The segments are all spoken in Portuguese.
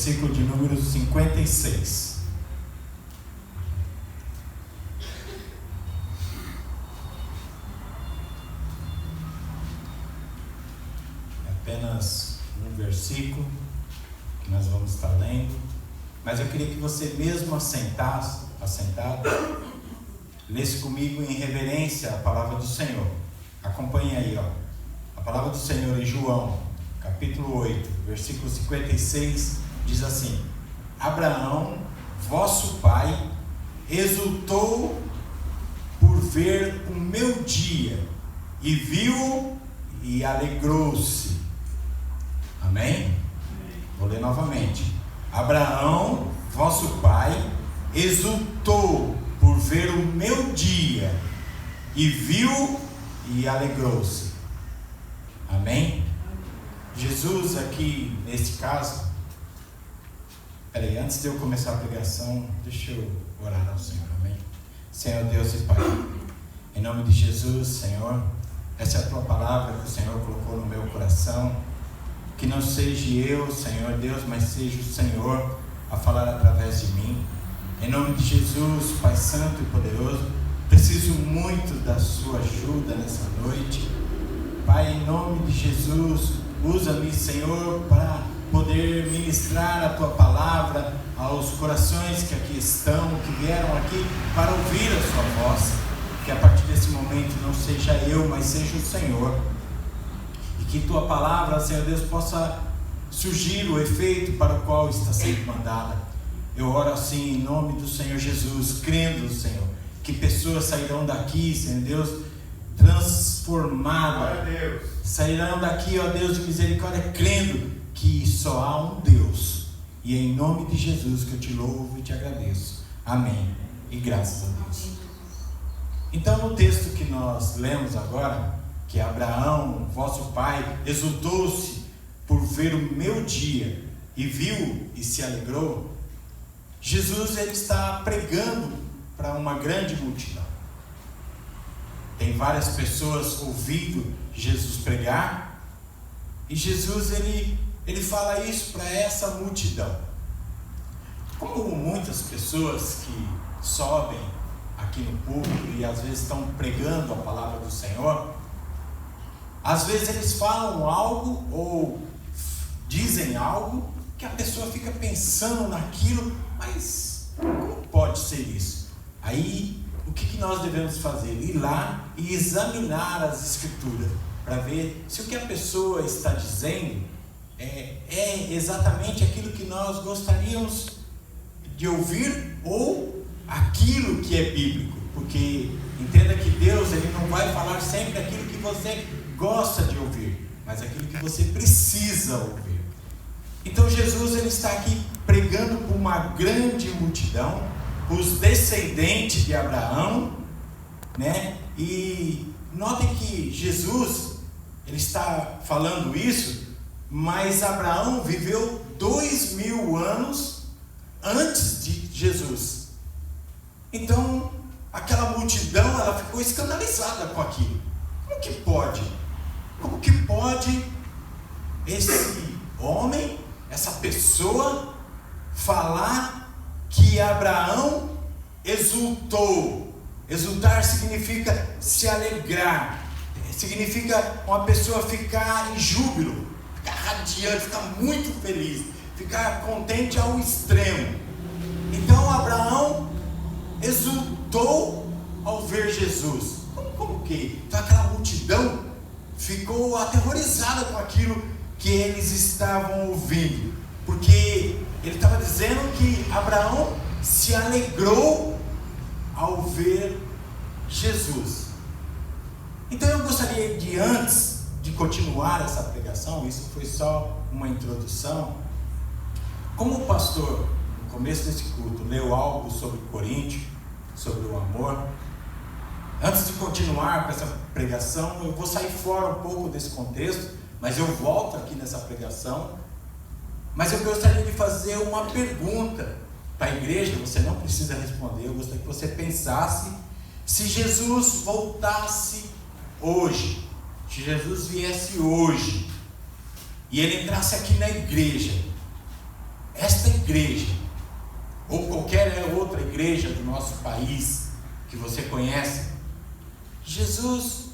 versículo de número 56. É apenas um versículo que nós vamos estar lendo, mas eu queria que você mesmo assentado, lesse comigo em reverência a palavra do Senhor. Acompanhe aí, a palavra do Senhor em João, capítulo 8, versículo 56, diz assim: Abraão, vosso pai, exultou por ver o meu dia, e viu e alegrou-se. Amém? Vou ler novamente. Abraão, vosso pai, exultou por ver o meu dia, e viu e alegrou-se. Amém? Jesus aqui, neste caso, antes de eu começar a pregação, deixa eu orar ao Senhor. Amém? Senhor Deus e Pai, em nome de Jesus, Senhor, essa é a Tua palavra que o Senhor colocou no meu coração. Que não seja eu, Senhor Deus, mas seja o Senhor a falar através de mim. Em nome de Jesus, Pai Santo e Poderoso, preciso muito da Sua ajuda nessa noite. Pai, em nome de Jesus, usa-me, Senhor, para poder ministrar a Tua palavra aos corações que aqui estão, que vieram aqui para ouvir a Sua voz. Que a partir desse momento não seja eu, mas seja o Senhor. E que Tua palavra, Senhor Deus, possa surgir o efeito para o qual está sendo mandada. Eu oro assim em nome do Senhor Jesus, crendo, Senhor, que pessoas sairão daqui, Senhor Deus, transformadas. Sairão daqui, ó Deus de misericórdia, crendo que só há um Deus. E é em nome de Jesus que eu te louvo e te agradeço. Amém. E graças a Deus. Então, no texto que nós lemos agora, que Abraão, vosso pai, exultou-se por ver o meu dia, e viu e se alegrou. Jesus, ele está pregando para uma grande multidão. Tem várias pessoas ouvindo Jesus pregar, e Jesus, ele fala isso para essa multidão. Como muitas pessoas que sobem aqui no púlpito e às vezes estão pregando a palavra do Senhor, às vezes eles falam algo ou dizem algo que a pessoa fica pensando naquilo, mas como pode ser isso? Aí, o que nós devemos fazer? Ir lá e examinar as Escrituras, para ver se o que a pessoa está dizendo é exatamente aquilo que nós gostaríamos de ouvir, ou aquilo que é bíblico. Porque entenda que Deus, ele não vai falar sempre aquilo que você gosta de ouvir, mas aquilo que você precisa ouvir. Então Jesus, ele está aqui pregando para uma grande multidão, os descendentes de Abraão, né? E notem que Jesus, ele está falando isso, mas Abraão viveu 2000 anos antes de Jesus. Então aquela multidão, ela ficou escandalizada com aquilo. Como que pode? Como que pode esse homem, essa pessoa, falar que Abraão exultou? Exultar significa se alegrar, significa uma pessoa ficar em júbilo, ficar radiante, ficar muito feliz, ficar contente ao extremo. Então Abraão exultou ao ver Jesus. Como que? Então aquela multidão ficou aterrorizada com aquilo que eles estavam ouvindo, porque ele estava dizendo que Abraão se alegrou ao ver Jesus. Então eu gostaria de, antes de continuar essa pregação, isso foi só uma introdução, como o pastor, no começo desse culto, leu algo sobre Coríntios, sobre o amor, antes de continuar com essa pregação, eu vou sair fora um pouco desse contexto, mas eu volto aqui nessa pregação. Mas eu gostaria de fazer uma pergunta para a igreja. Você não precisa responder, eu gostaria que você pensasse: se Jesus voltasse hoje, se Jesus viesse hoje, e ele entrasse aqui na igreja, esta igreja, ou qualquer outra igreja do nosso país que você conhece, Jesus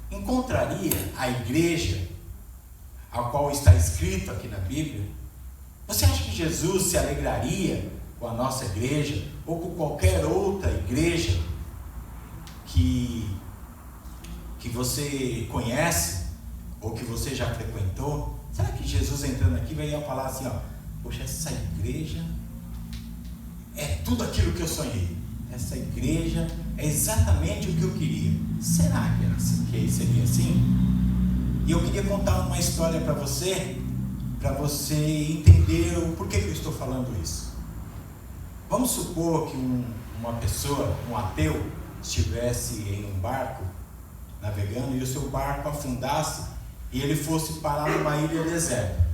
encontraria a igreja a qual está escrito aqui na Bíblia? Você acha que Jesus se alegraria com a nossa igreja ou com qualquer outra igreja que você conhece ou que você já frequentou? Será que Jesus entrando aqui vai falar assim, poxa, essa igreja é tudo aquilo que eu sonhei, essa igreja é exatamente o que eu queria? Será que seria assim? E eu queria contar uma história para você entender o porquê que eu estou falando isso. Vamos supor que uma pessoa, um ateu, estivesse em um barco navegando e o seu barco afundasse e ele fosse parar numa ilha deserta.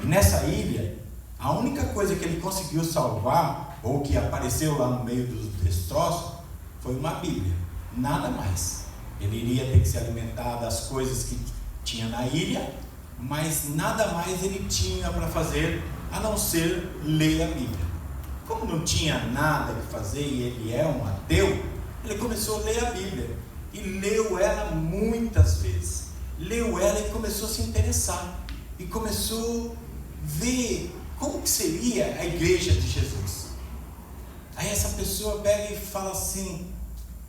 E nessa ilha, a única coisa que ele conseguiu salvar, ou que apareceu lá no meio dos destroços, foi uma Bíblia, nada mais. Ele iria ter que se alimentar das coisas que tinha na ilha, mas nada mais ele tinha para fazer a não ser ler a Bíblia. Como não tinha nada que fazer e ele é um ateu, ele começou a ler a Bíblia e leu ela muitas vezes. Leu ela e começou a se interessar e começou a ver como que seria a igreja de Jesus. Aí essa pessoa pega e fala assim: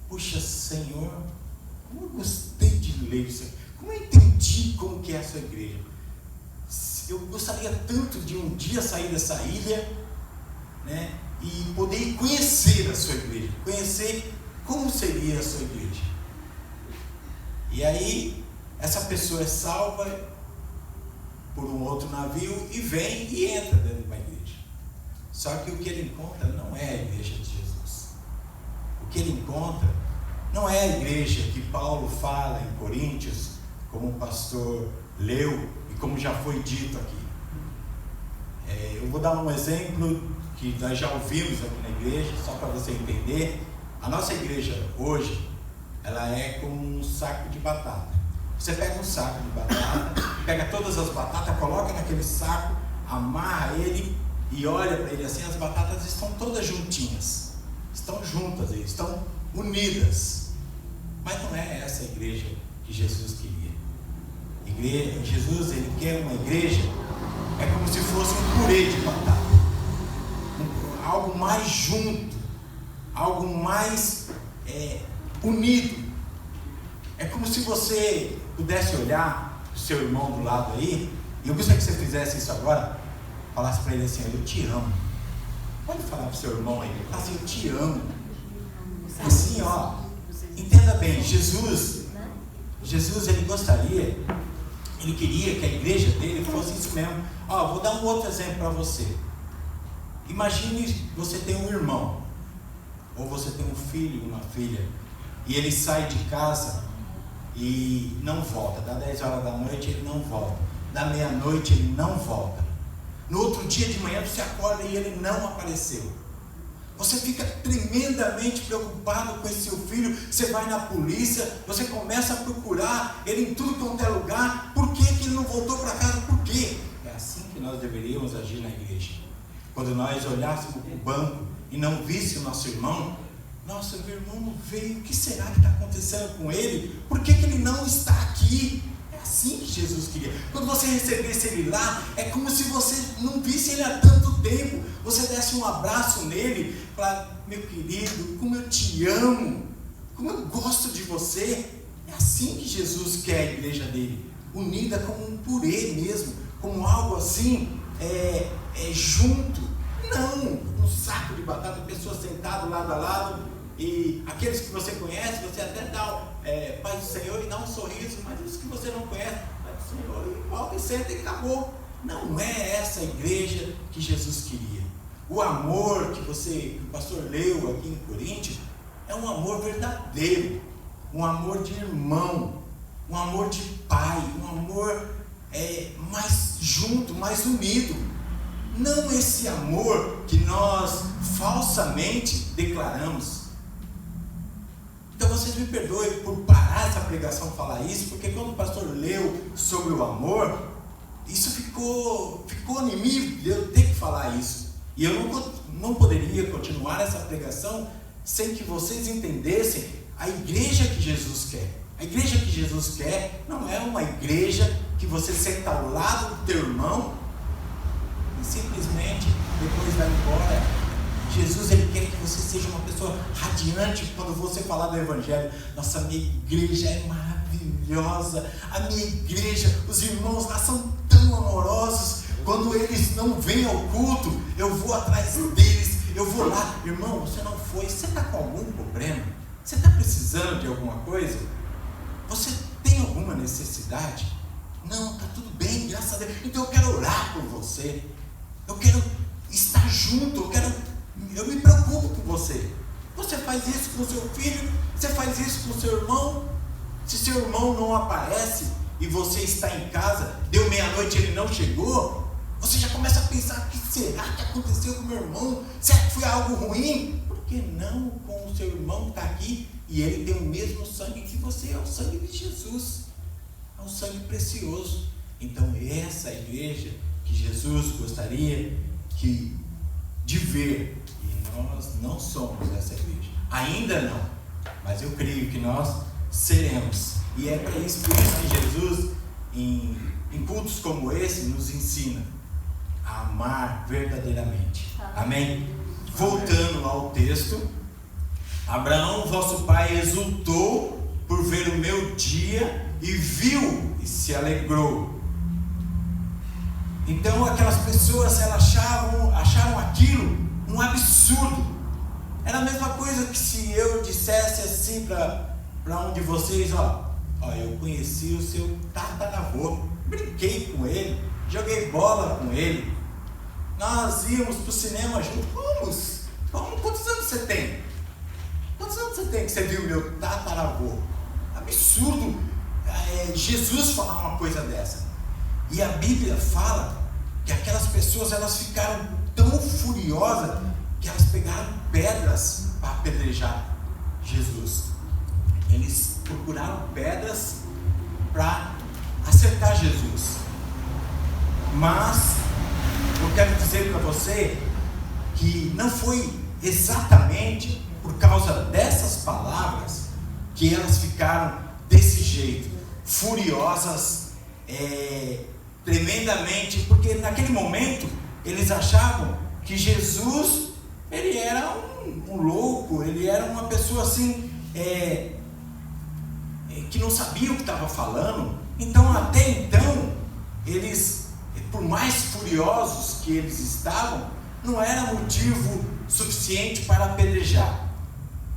puxa, Senhor, como eu gostei de ler isso, como eu entendi como que é a sua igreja. Eu gostaria tanto de um dia sair dessa ilha, né, e poder conhecer a sua igreja, conhecer como seria a sua igreja. E aí essa pessoa é salva por um outro navio e vem e entra dentro de uma igreja. Só que o que ele encontra não é a igreja de Jesus. O que ele encontra não é a igreja que Paulo fala em Coríntios, como o pastor leu e como já foi dito aqui. Eu vou dar um exemplo que nós já ouvimos aqui na igreja, só para você entender. A nossa igreja hoje, ela é como um saco de batata. Você pega um saco de batata, pega todas as batatas, coloca naquele saco, amarra ele e olha para ele assim, as batatas estão todas juntinhas, estão juntas, estão unidas. Mas não é essa a igreja que Jesus queria. Jesus, ele quer uma igreja, é como se fosse um purê de batata, algo mais junto, algo mais unido. É como se você pudesse olhar o seu irmão do lado aí, e eu gostaria que você fizesse isso agora, falasse para ele assim: eu te amo. Pode falar para o seu irmão aí, fala assim: eu te amo. Assim, entenda bem, Jesus, ele gostaria, ele queria que a igreja dele fosse isso mesmo. Vou dar um outro exemplo para você. Imagine você tem um irmão, ou você tem um filho, uma filha, e ele sai de casa e não volta. Dá 10 horas da noite, ele não volta. Da meia-noite, ele não volta. No outro dia de manhã, você acorda e ele não apareceu. Você fica tremendamente preocupado com esse seu filho. Você vai na polícia, você começa a procurar ele em tudo quanto é lugar. Por que ele não voltou para casa? Por quê? É assim que nós deveríamos agir na igreja. Quando nós olhássemos para o banco e não víssemos o nosso irmão, nossa, meu irmão não veio, o que será que está acontecendo com ele? Por que ele não está aqui? É assim que Jesus queria. Quando você recebesse ele lá, é como se você não visse ele há tanto tempo. Você desse um abraço nele, para: meu querido, como eu te amo, como eu gosto de você. É assim que Jesus quer a igreja dele, unida como um purê mesmo, como algo assim, junto. Não, um saco de batata, pessoas sentadas lado a lado. E aqueles que você conhece, você até dá Pai do Senhor e dá um sorriso, mas os que você não conhece, Pai do Senhor, e volta e senta e acabou. Não é essa a igreja que Jesus queria. O amor que o pastor leu aqui em Coríntios é um amor verdadeiro, um amor de irmão, um amor de pai, um amor mais junto, mais unido. Não esse amor que nós falsamente declaramos. Então vocês me perdoem por parar essa pregação falar isso, porque quando o pastor leu sobre o amor, isso ficou em mim, eu tenho que falar isso. E eu não poderia continuar essa pregação sem que vocês entendessem a igreja que Jesus quer. A igreja que Jesus quer não é uma igreja que você senta ao lado do teu irmão e simplesmente depois vai embora. Jesus, ele quer que você seja uma pessoa radiante quando você falar do Evangelho. Nossa, minha igreja é maravilhosa. A minha igreja, os irmãos lá são tão amorosos. Quando eles não vêm ao culto, eu vou atrás deles, eu vou lá. Irmão, você não foi, você está com algum problema? Você está precisando de alguma coisa? Você tem alguma necessidade? Não, está tudo bem, graças a Deus. Então eu quero orar por você. Eu quero estar junto, eu me preocupo com você. Você faz isso com o seu filho, você faz isso com o seu irmão. Se seu irmão não aparece e você está em casa, deu meia-noite e ele não chegou, você já começa a pensar: o que será que aconteceu com meu irmão? Será que foi algo ruim? Por que não com o seu irmão que está aqui e ele tem o mesmo sangue que você? É o sangue de Jesus, é um sangue precioso. Então essa igreja que Jesus gostaria de ver, e nós não somos essa igreja, ainda não, mas eu creio que nós seremos. E é para isso que Jesus, em cultos como esse, nos ensina a amar verdadeiramente. Amém? Voltando ao texto, Abraão, vosso pai, exultou por ver o meu dia e viu e se alegrou. Então aquelas pessoas, elas acharam aquilo um absurdo. Era a mesma coisa que se eu dissesse assim para um de vocês: ó, eu conheci o seu tataravô, brinquei com ele, joguei bola com ele, nós íamos para o cinema junto. Vamos, quantos anos você tem? Quantos anos você tem que você viu meu tataravô? Absurdo Jesus falar uma coisa dessa. E a Bíblia fala que aquelas pessoas, elas ficaram tão furiosas que elas pegaram pedras para apedrejar Jesus. Eles procuraram pedras para acertar Jesus. Mas eu quero dizer para você que não foi exatamente por causa dessas palavras que elas ficaram desse jeito, furiosas, tremendamente, porque naquele momento eles achavam que Jesus, ele era um louco, ele era uma pessoa assim, que não sabia o que estava falando. Então, até então, eles, por mais furiosos que eles estavam, não era motivo suficiente para apedrejar.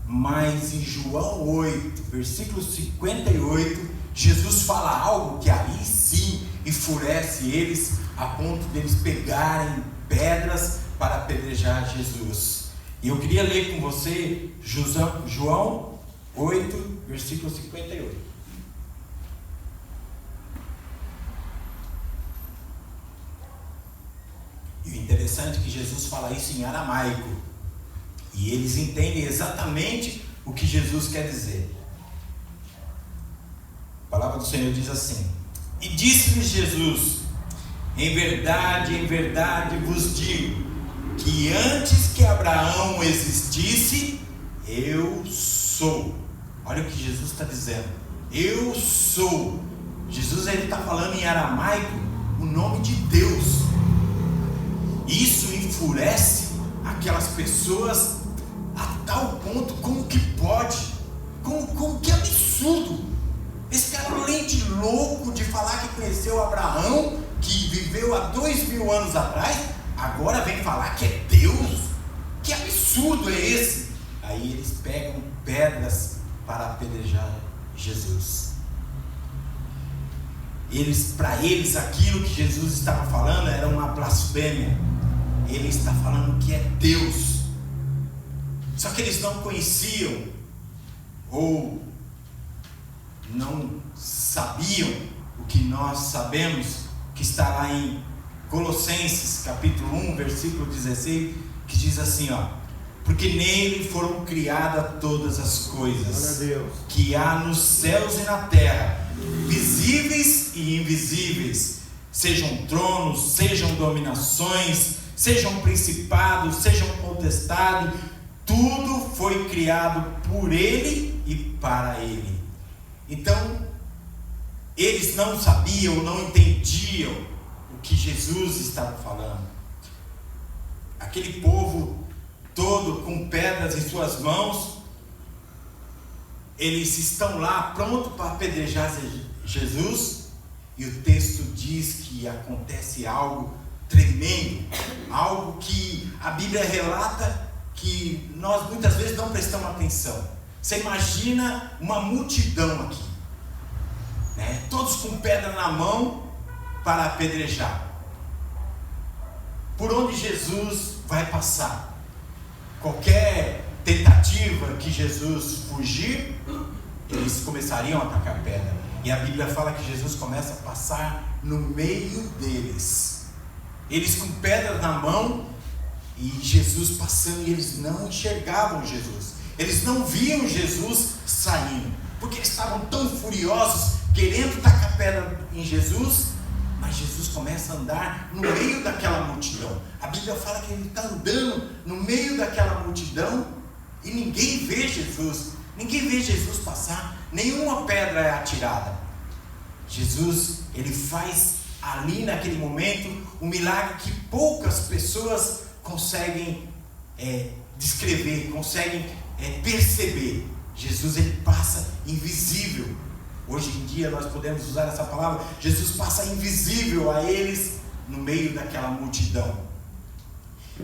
Mas em João 8, versículo 58, Jesus fala algo que aí sim enfurece eles, a ponto deles pegarem pedras para apedrejar Jesus. E eu queria ler com você João 8, versículo 58. E o interessante é que Jesus fala isso em aramaico, e eles entendem exatamente o que Jesus quer dizer. A palavra do Senhor diz assim: e disse-lhes Jesus: em verdade vos digo, que antes que Abraão existisse, eu sou. Olha o que Jesus está dizendo: eu sou. Jesus, ele está falando em aramaico o nome de Deus. Isso enfurece aquelas pessoas a tal ponto. Como que pode? Como que absurdo! Esse cara, além de louco de falar que conheceu Abraão, que viveu há 2000 anos atrás, agora vem falar que é Deus? Que absurdo é esse? Aí eles pegam pedras para apedrejar Jesus. Para eles aquilo que Jesus estava falando era uma blasfêmia. Ele está falando que é Deus. Só que eles não conheciam, ou não sabiam o que nós sabemos, que está lá em Colossenses capítulo 1, versículo 16, que diz assim, porque nele foram criadas todas as coisas que há nos céus e na terra, visíveis e invisíveis, sejam tronos, sejam dominações, sejam principados, sejam potestades, tudo foi criado por Ele e para Ele. Então, eles não sabiam, não entendiam o que Jesus estava falando. Aquele povo todo com pedras em suas mãos, eles estão lá prontos para apedrejar Jesus, e o texto diz que acontece algo tremendo, algo que a Bíblia relata que nós muitas vezes não prestamos atenção. Você imagina uma multidão aqui, né? Todos com pedra na mão para apedrejar. Por onde Jesus vai passar, qualquer tentativa que Jesus fugir, eles começariam a atacar pedra. E a Bíblia fala que Jesus começa a passar no meio deles, eles com pedras na mão, e Jesus passando, e eles não enxergavam Jesus, eles não viam Jesus saindo, porque eles estavam tão furiosos, querendo tacar pedra em Jesus. Mas Jesus começa a andar no meio daquela multidão. A Bíblia fala que ele está andando no meio daquela multidão, e ninguém vê Jesus, ninguém vê Jesus passar, nenhuma pedra é atirada. Jesus, ele faz ali naquele momento um milagre que poucas pessoas conseguem descrever, conseguem perceber. Jesus, ele passa invisível. Hoje em dia nós podemos usar essa palavra. Jesus passa invisível a eles no meio daquela multidão.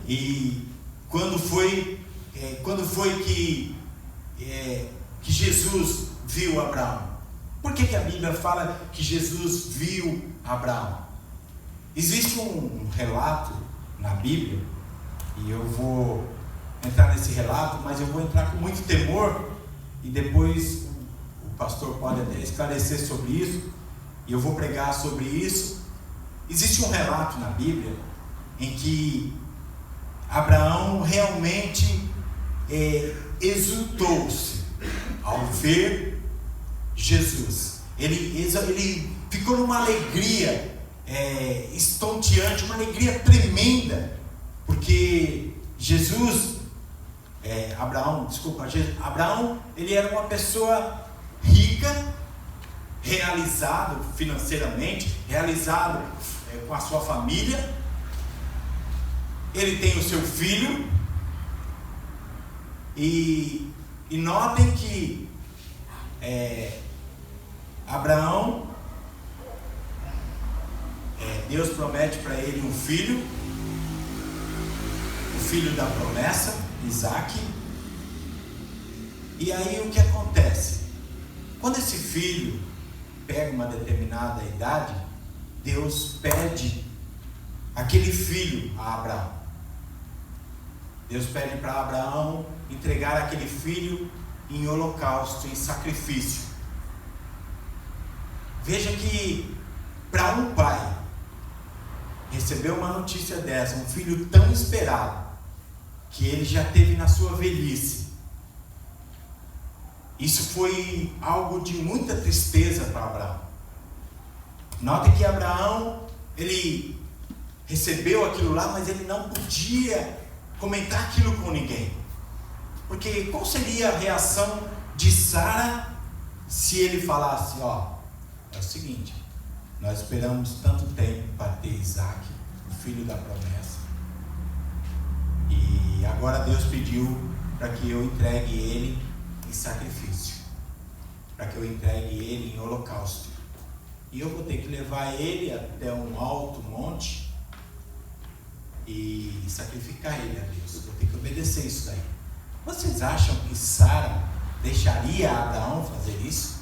E quando foi que Jesus viu Abraão? Por que a Bíblia fala que Jesus viu Abraão? Existe um relato na Bíblia, e eu vou entrar nesse relato, mas eu vou entrar com muito temor, e depois o pastor pode até esclarecer sobre isso, e eu vou pregar sobre isso. Existe um relato na Bíblia em que Abraão realmente exultou-se ao ver Jesus. Ele ficou numa alegria estonteante, uma alegria tremenda, porque Abraão, ele era uma pessoa rica, realizado financeiramente, realizado com a sua família. Ele tem o seu filho, e notem que Abraão, Deus promete para ele um filho, o filho da promessa, Isaque. E aí o que acontece? Quando esse filho pega uma determinada idade, Deus pede aquele filho a Abraão. Deus pede para Abraão entregar aquele filho em holocausto, em sacrifício. Veja que para um pai receber uma notícia dessa, um filho tão esperado, que ele já teve na sua velhice, isso foi algo de muita tristeza para Abraão. Note que Abraão, ele recebeu aquilo lá, mas ele não podia comentar aquilo com ninguém, porque qual seria a reação de Sara se ele falasse: é o seguinte, nós esperamos tanto tempo para ter Isaque, o filho da promessa, e agora Deus pediu para que eu entregue ele em sacrifício, para que eu entregue ele em holocausto, e eu vou ter que levar ele até um alto monte e sacrificar ele a Deus. Vou ter que obedecer isso daí. Vocês acham que Sara deixaria Abraão fazer isso?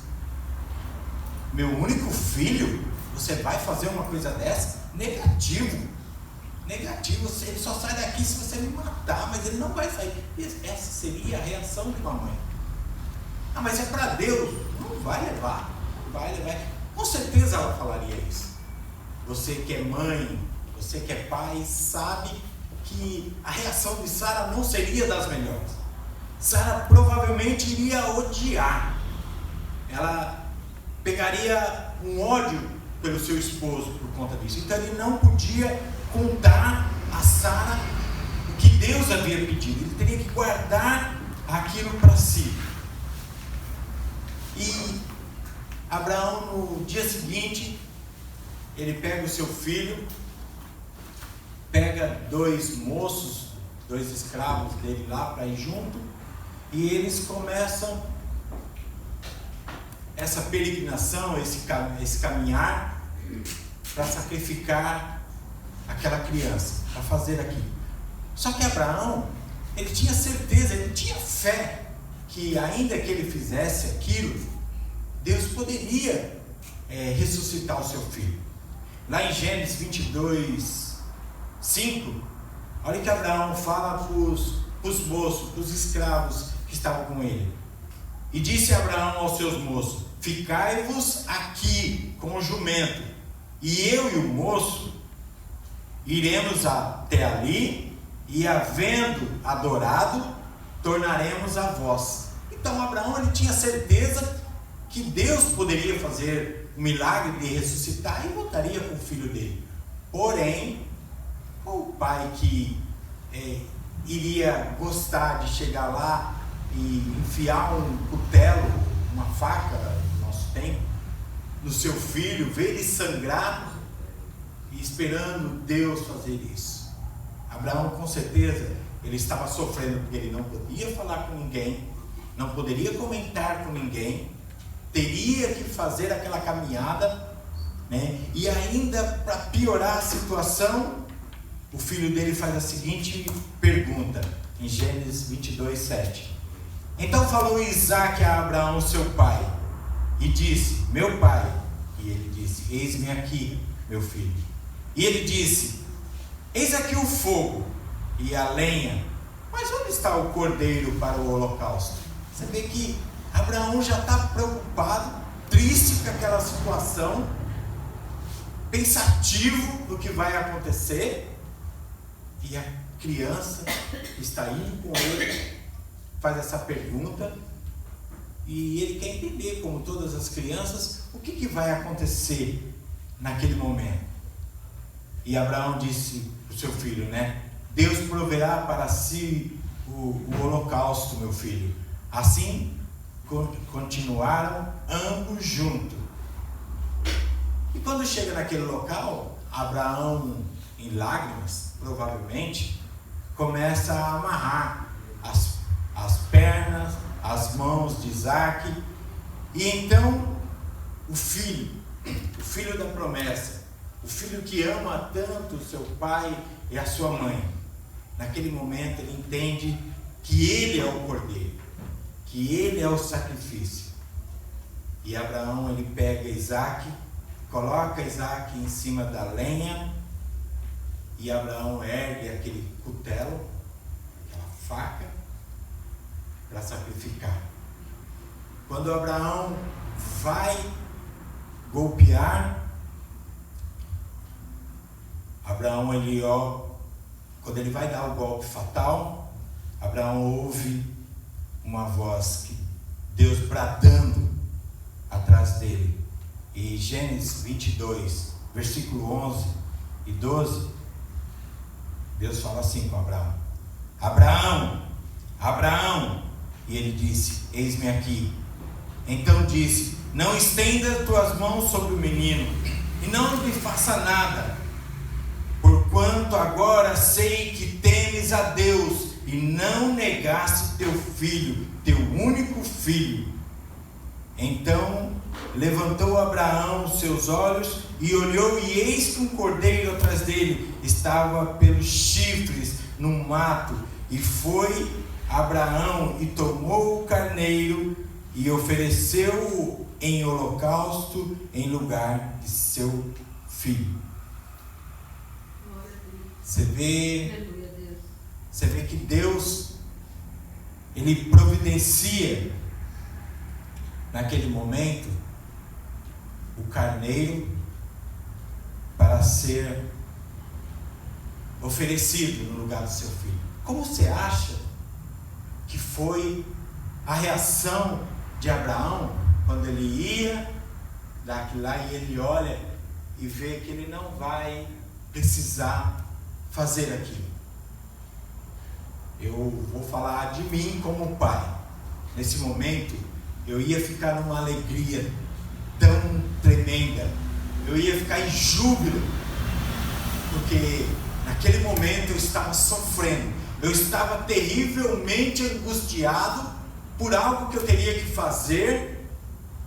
Meu único filho, você vai fazer uma coisa dessa? Negativo. Ele só sai daqui se você me matar, mas ele não vai sair. Essa seria a reação de uma mãe. Mas é para Deus. Não vai levar. Com certeza ela falaria isso. Você que é mãe, você que é pai, sabe que a reação de Sara não seria das melhores. Sara provavelmente iria odiar. Ela pegaria um ódio pelo seu esposo por conta disso. Então ele não podia contar a Sara o que Deus havia pedido. Ele teria que guardar aquilo para si. E Abraão, no dia seguinte, ele pega o seu filho, pega 2 moços, 2 escravos dele lá para ir junto, e eles começam essa peregrinação, esse caminhar para sacrificar aquela criança, para fazer aquilo. Só que Abraão, ele tinha certeza, ele tinha fé que ainda que ele fizesse aquilo, Deus poderia ressuscitar o seu filho. Lá em Gênesis 22, 5, olha que Abraão fala para os moços, para os escravos que estavam com ele. E disse Abraão aos seus moços: ficai-vos aqui com o jumento, e eu e o moço iremos até ali, e havendo adorado, tornaremos a vós. Então Abraão, ele tinha certeza que Deus poderia fazer o milagre de ressuscitar e voltaria com o filho dele. Porém, o pai que iria gostar de chegar lá e enfiar um cutelo, uma faca, no nosso tempo, no seu filho, ver ele sangrar e esperando Deus fazer isso. Abraão, com certeza, ele estava sofrendo porque ele não podia falar com ninguém, não poderia comentar com ninguém, teria que fazer aquela caminhada, né? E ainda para piorar a situação, o filho dele faz a seguinte pergunta, em Gênesis 22, 7. Então falou Isaque a Abraão, seu pai, e disse: meu pai. E ele disse: eis-me aqui, meu filho. E ele disse: eis aqui o fogo e a lenha, mas onde está o cordeiro para o holocausto? Você vê que Abraão já está preocupado, triste com aquela situação, pensativo do que vai acontecer, e a criança está indo com ele, faz essa pergunta, e ele quer entender, como todas as crianças, o que vai acontecer naquele momento. E Abraão disse para o seu filho, né? Deus proverá para si o holocausto, meu filho. Assim continuaram ambos juntos. E quando chega naquele local, Abraão, em lágrimas, provavelmente, começa a amarrar as pernas, as mãos de Isaque. E então o filho da promessa, o filho que ama tanto o seu pai e a sua mãe, naquele momento ele entende que ele é o cordeiro, que ele é o sacrifício. E Abraão, ele pega Isaque, coloca Isaque em cima da lenha, e Abraão ergue aquele cutelo, aquela faca, para sacrificar. Quando Abraão vai golpear, quando ele vai dar o golpe fatal, Abraão ouve uma voz, Deus bradando atrás dele. E Gênesis 22, versículo 11 e 12, Deus fala assim com Abraão: Abraão, Abraão. E ele disse: eis-me aqui. Então disse: não estenda tuas mãos sobre o menino, e não lhe faça nada, porquanto agora sei que temes a Deus, e não negaste teu filho, teu único filho. Então levantou Abraão os seus olhos e olhou, e eis que um cordeiro atrás dele estava pelos chifres no mato. E foi Abraão e tomou o carneiro e ofereceu-o em holocausto em lugar de seu filho. Você vê que Deus, ele providencia naquele momento o carneiro para ser oferecido no lugar do seu filho. Como você acha que foi a reação de Abraão quando ele ia daqui lá e ele olha e ver que ele não vai precisar fazer aquilo. Eu vou falar de mim como pai. Nesse momento, eu ia ficar numa alegria tão tremenda, eu ia ficar em júbilo, porque naquele momento eu estava sofrendo, eu estava terrivelmente angustiado por algo que eu teria que fazer,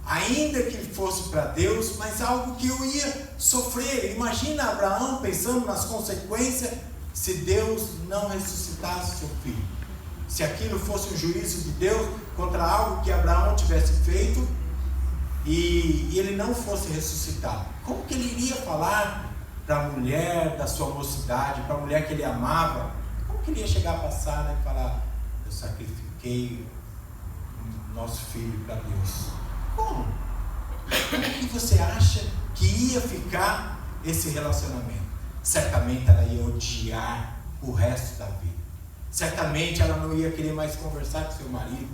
ainda que fosse para Deus, mas algo que eu ia sofrer. Imagina Abraão pensando nas consequências se Deus não ressuscitasse seu filho, se aquilo fosse um juízo de Deus contra algo que Abraão tivesse feito e ele não fosse ressuscitado. Como que ele iria falar para a mulher da sua mocidade, para a mulher que ele amava? Como que ele ia chegar para Sara e falar: eu sacrifiquei nosso filho para Deus? Como que você acha que ia ficar esse relacionamento? Certamente ela ia odiar o resto da vida. Certamente ela não ia querer mais conversar com seu marido.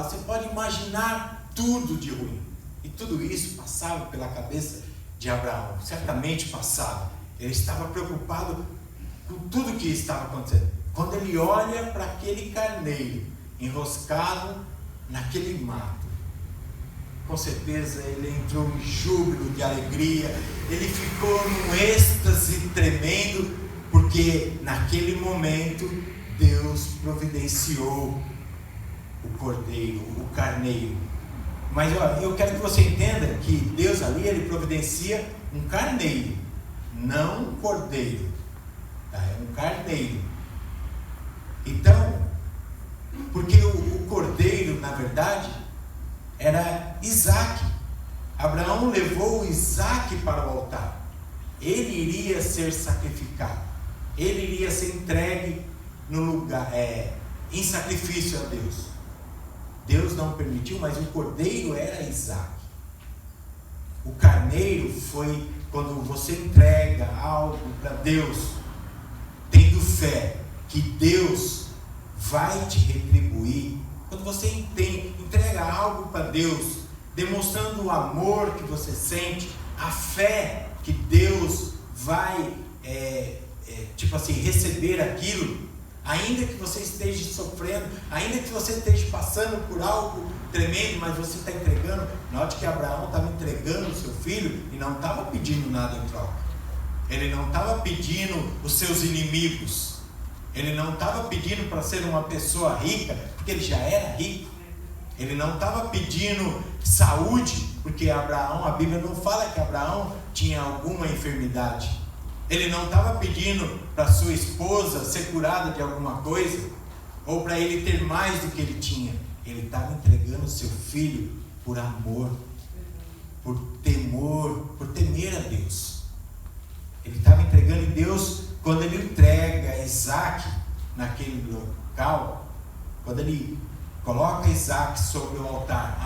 Você pode imaginar tudo de ruim. E tudo isso passava pela cabeça de Abraão. Certamente passava. Ele estava preocupado com tudo que estava acontecendo. Quando ele olha para aquele carneiro enroscado naquele mato, com certeza ele entrou em júbilo de alegria. Ele ficou num êxtase tremendo, porque naquele momento Deus providenciou o cordeiro, o carneiro. Mas eu quero que você entenda que Deus ali, ele providencia um carneiro, não um cordeiro, tá? É um carneiro. Então, porque o cordeiro, na verdade, era Isaac. Abraão levou Isaac para o altar. Ele iria ser sacrificado, ele iria ser entregue no lugar, em sacrifício a Deus. Deus não permitiu, mas o cordeiro era Isaac. O carneiro foi quando você entrega algo para Deus, tendo fé que Deus vai te retribuir. Quando você entrega algo para Deus, demonstrando o amor que você sente, a fé que Deus vai receber aquilo, ainda que você esteja sofrendo, ainda que você esteja passando por algo tremendo, mas você está entregando. Note que Abraão estava entregando o seu filho e não estava pedindo nada em troca. Ele não estava pedindo os seus inimigos, ele não estava pedindo para ser uma pessoa rica, porque ele já era rico. Ele não estava pedindo saúde, porque Abraão, a Bíblia não fala que Abraão tinha alguma enfermidade. Ele não estava pedindo para sua esposa ser curada de alguma coisa, ou para ele ter mais do que ele tinha. Ele estava entregando o seu filho por amor, por temor, por temer a Deus. Ele estava entregando, e Deus, quando ele entrega Isaac naquele local, quando ele coloca Isaac sobre o altar,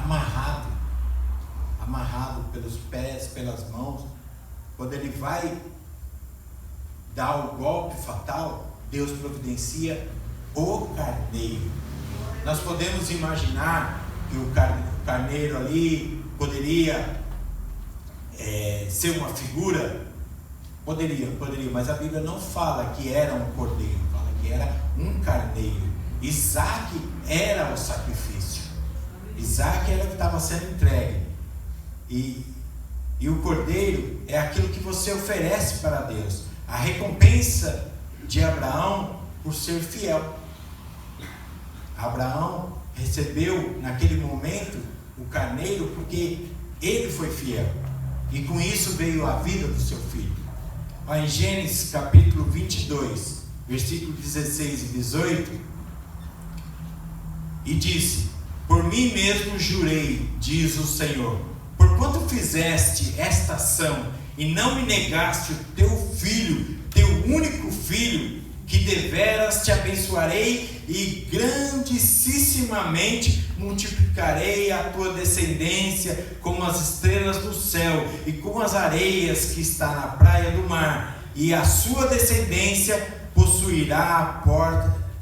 amarrado pelos pés, pelas mãos, quando ele vai dar o golpe fatal, Deus providencia o carneiro. Nós podemos imaginar que o carneiro ali poderia ser uma figura, poderia, mas a Bíblia não fala que era um cordeiro, fala que era um carneiro. Isaac era o sacrifício, Isaac era o que estava sendo entregue, e o cordeiro é aquilo que você oferece para Deus, a recompensa de Abraão por ser fiel. Abraão recebeu naquele momento o carneiro porque ele foi fiel, e com isso veio a vida do seu filho. Em Gênesis capítulo 22, versículo 16 e 18, e disse: por mim mesmo jurei, diz o Senhor, porquanto fizeste esta ação e não me negaste o teu filho, teu único filho, que deveras te abençoarei e grandissimamente multiplicarei a tua descendência como as estrelas do céu e como as areias que está na praia do mar, e a sua descendência possuirá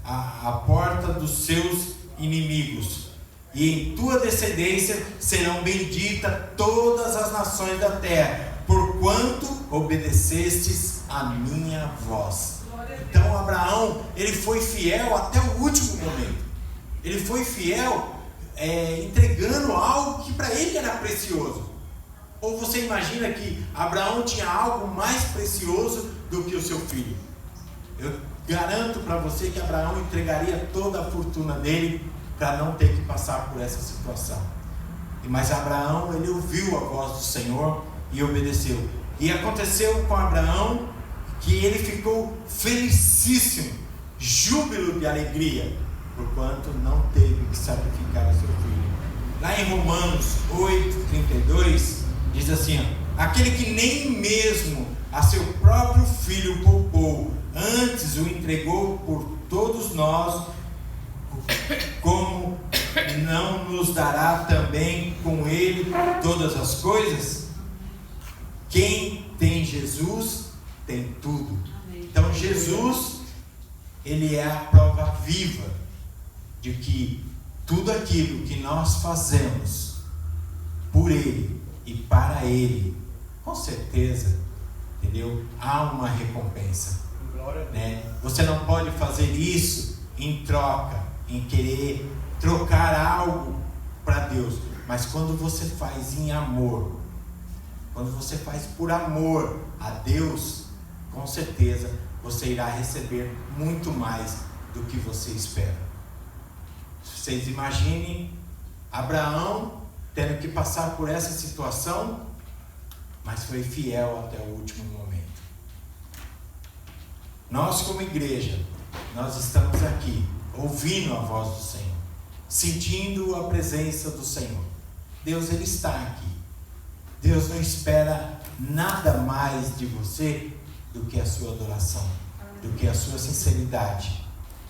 a porta dos seus inimigos, e em tua descendência serão benditas todas as nações da terra, porquanto porquanto obedecestes a minha voz. Então Abraão, ele foi fiel até o último momento. Ele foi fiel entregando algo que para ele era precioso. Ou você imagina que Abraão tinha algo mais precioso do que o seu filho? Eu garanto para você que Abraão entregaria toda a fortuna dele para não ter que passar por essa situação. Mas Abraão, ele ouviu a voz do Senhor e obedeceu. E aconteceu com Abraão que ele ficou felicíssimo, júbilo de alegria, porquanto não teve que sacrificar o seu filho. Lá em Romanos 8:32 diz assim: aquele que nem mesmo a seu próprio filho poupou, antes o entregou por todos nós, como não nos dará também com ele todas as coisas? Quem tem Jesus tem tudo. Então Jesus, ele é a prova viva de que tudo aquilo que nós fazemos por ele e para ele, com certeza, entendeu? Há uma recompensa, né? Você não pode fazer isso em troca, em querer trocar algo para Deus. Mas quando você faz em amor, quando você faz por amor a Deus, com certeza você irá receber muito mais do que você espera. Vocês imaginem Abraão tendo que passar por essa situação, mas foi fiel até o último momento. Nós, como igreja, nós estamos aqui ouvindo a voz do Senhor, sentindo a presença do Senhor. Deus, ele está aqui. Deus não espera nada mais de você do que a sua adoração, do que a sua sinceridade,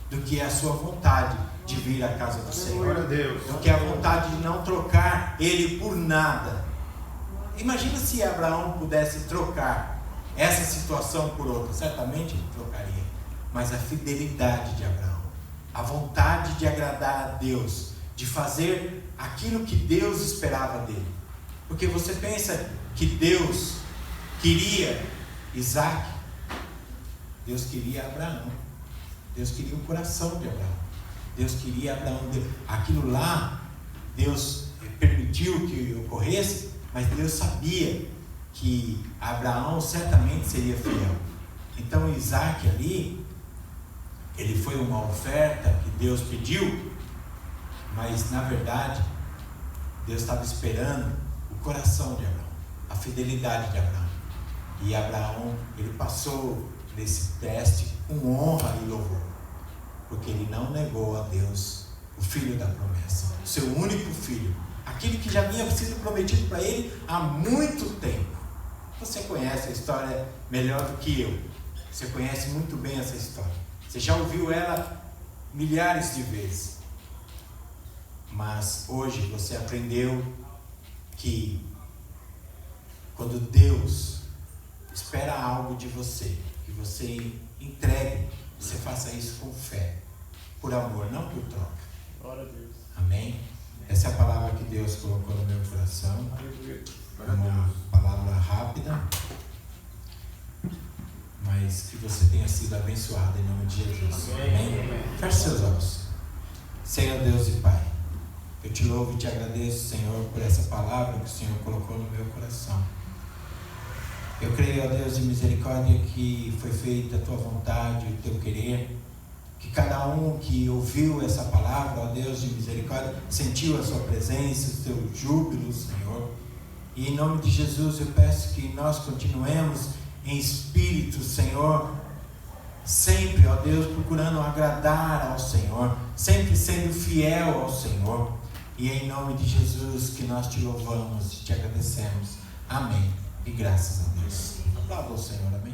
do que a sua vontade de vir à casa do Senhor, do que a vontade de não trocar ele por nada. Imagina se Abraão pudesse trocar essa situação por outra. Certamente ele trocaria, mas a fidelidade de Abraão, a vontade de agradar a Deus, de fazer aquilo que Deus esperava dele. Porque você pensa que Deus queria Isaac? Deus queria Abraão. Deus queria o coração de Abraão. Deus queria Abraão. Aquilo lá, Deus permitiu que ocorresse, mas Deus sabia que Abraão certamente seria fiel. Então Isaac ali, ele foi uma oferta que Deus pediu, mas na verdade Deus estava esperando o coração de Abraão, a fidelidade de Abraão. E Abraão, ele passou nesse teste com honra e louvor, porque ele não negou a Deus o filho da promessa, o seu único filho, aquele que já havia sido prometido para ele há muito tempo. Você conhece a história melhor do que eu. Você conhece muito bem essa história. Você já ouviu ela milhares de vezes. Mas hoje você aprendeu que quando Deus espera algo de você, que você entregue, você faça isso com fé, por amor, não por troca. Glória a Deus. Amém? Essa é a palavra que Deus colocou no meu coração. Uma palavra rápida, mas que você tenha sido abençoado em nome de Jesus. Amém? Feche seus olhos. Senhor Deus e Pai, eu te louvo e te agradeço, Senhor, por essa palavra que o Senhor colocou no meu coração. Eu creio, ó Deus de misericórdia, que foi feita a tua vontade, o teu querer, que cada um que ouviu essa palavra, ó Deus de misericórdia, sentiu a sua presença, o teu júbilo, Senhor. E em nome de Jesus eu peço que nós continuemos em espírito, Senhor, sempre, ó Deus, procurando agradar ao Senhor, sempre sendo fiel ao Senhor. E é em nome de Jesus que nós te louvamos e te agradecemos. Amém. E graças a Deus. Aplauda o Senhor. Amém.